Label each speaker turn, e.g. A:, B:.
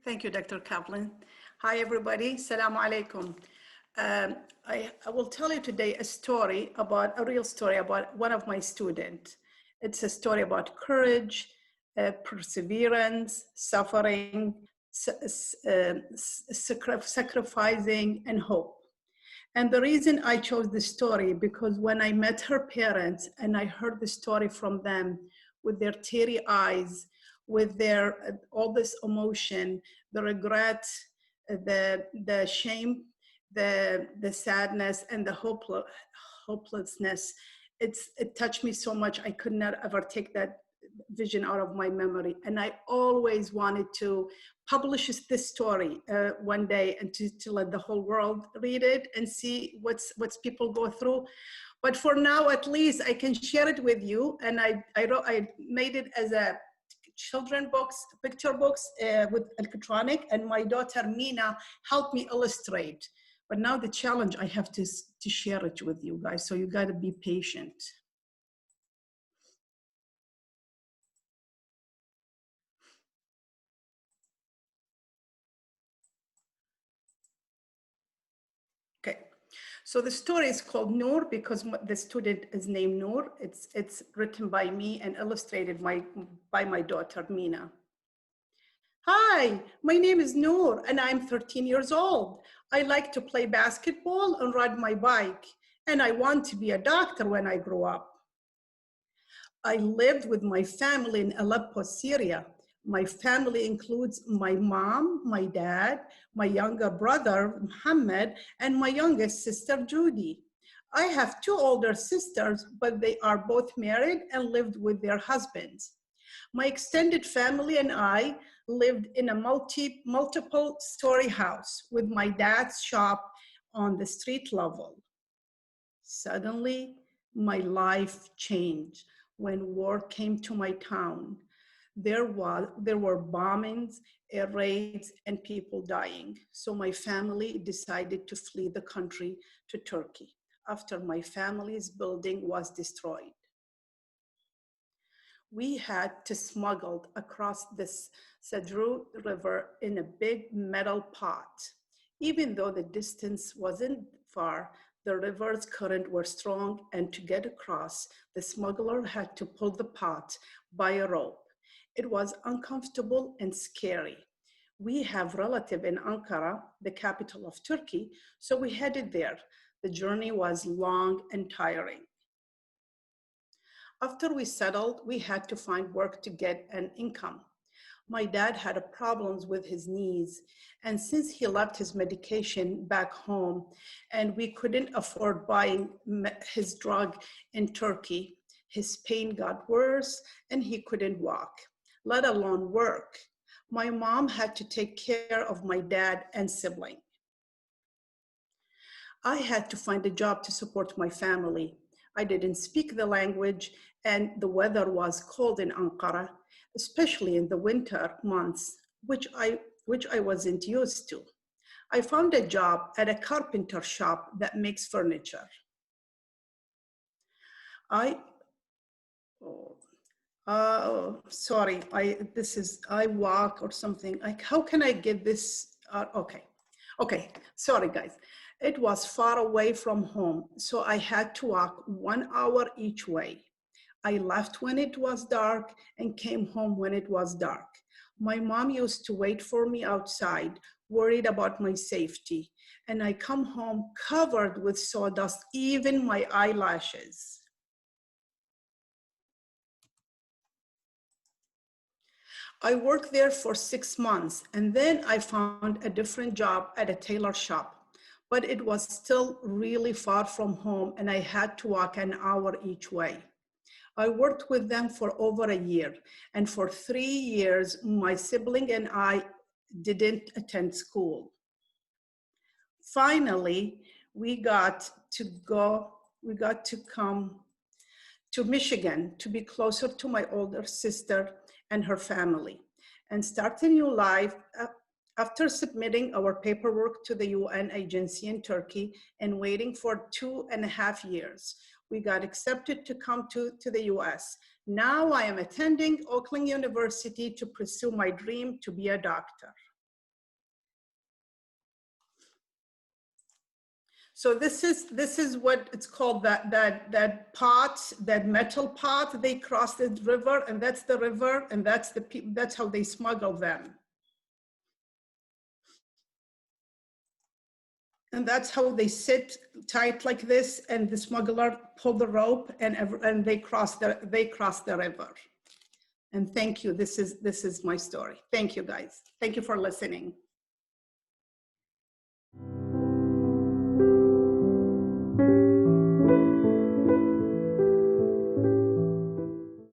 A: Thank you, Dr. Kaplan. Hi, everybody. Assalamu alaikum. I will tell you today a real story about one of my students. It's a story about courage, perseverance, suffering, sacrificing, and hope. And the reason I chose this story, because when I met her parents and I heard the story from them with their teary eyes, with their all this emotion, the regret, the shame, the sadness, and the hopelessness, it touched me so much. I could not ever take that vision out of my memory. And I always wanted to publish this story one day and to let the whole world read it and see what's people go through. But for now, at least I can share it with you. And I made it as a children books, picture books with electronic, and my daughter Mina helped me illustrate. But now the challenge, I have to share it with you guys. So you gotta be patient. Okay, so the story is called Nour because the student is named Nour. It's written by me and illustrated by my daughter Mina. Hi, my name is Nour and I'm 13 years old. I like to play basketball and ride my bike, and I want to be a doctor when I grow up. I lived with my family in Aleppo, Syria. My family includes my mom, my dad, my younger brother, Muhammad, and my youngest sister, Judy. I have two older sisters, but they are both married and lived with their husbands. My extended family and I lived in a multiple story house with my dad's shop on the street level. Suddenly, my life changed when war came to my town. There were bombings, air raids, and people dying. So my family decided to flee the country to Turkey after my family's building was destroyed. We had to smuggle across this Sadru River in a big metal pot. Even though the distance wasn't far, the river's current were strong, and to get across, the smuggler had to pull the pot by a rope. It was uncomfortable and scary. We have relative in Ankara, the capital of Turkey, so we headed there. The journey was long and tiring. After we settled, we had to find work to get an income. My dad had problems with his knees, and since he left his medication back home and we couldn't afford buying his drug in Turkey, his pain got worse and he couldn't walk, let alone work. My mom had to take care of my dad and sibling. I had to find a job to support my family. I didn't speak the language and the weather was cold in Ankara, especially in the winter months, which I wasn't used to. I found a job at a carpenter shop that makes furniture. Sorry, I walk or something. How can I get this? Okay, sorry guys. It was far away from home, so I had to walk 1 hour each way. I left when it was dark and came home when it was dark. My mom used to wait for me outside, worried about my safety, and I come home covered with sawdust, even my eyelashes. I worked there for 6 months, and then I found a different job at a tailor shop. But it was still really far from home and I had to walk an hour each way. I worked with them for over a year, and for 3 years, my sibling and I didn't attend school. Finally, we got to come to Michigan to be closer to my older sister and her family and start a new life. After submitting our paperwork to the UN agency in Turkey and waiting for 2.5 years, we got accepted to come to the US. Now I am attending Oakland University to pursue my dream to be a doctor. So this is what it's called, that pot, that metal pot. They cross the river, and that's the river, and that's how they smuggle them. And that's how they sit tight like this, and the smuggler pull the rope, and they cross the river. And thank you. This is my story. Thank you, guys. Thank you for listening.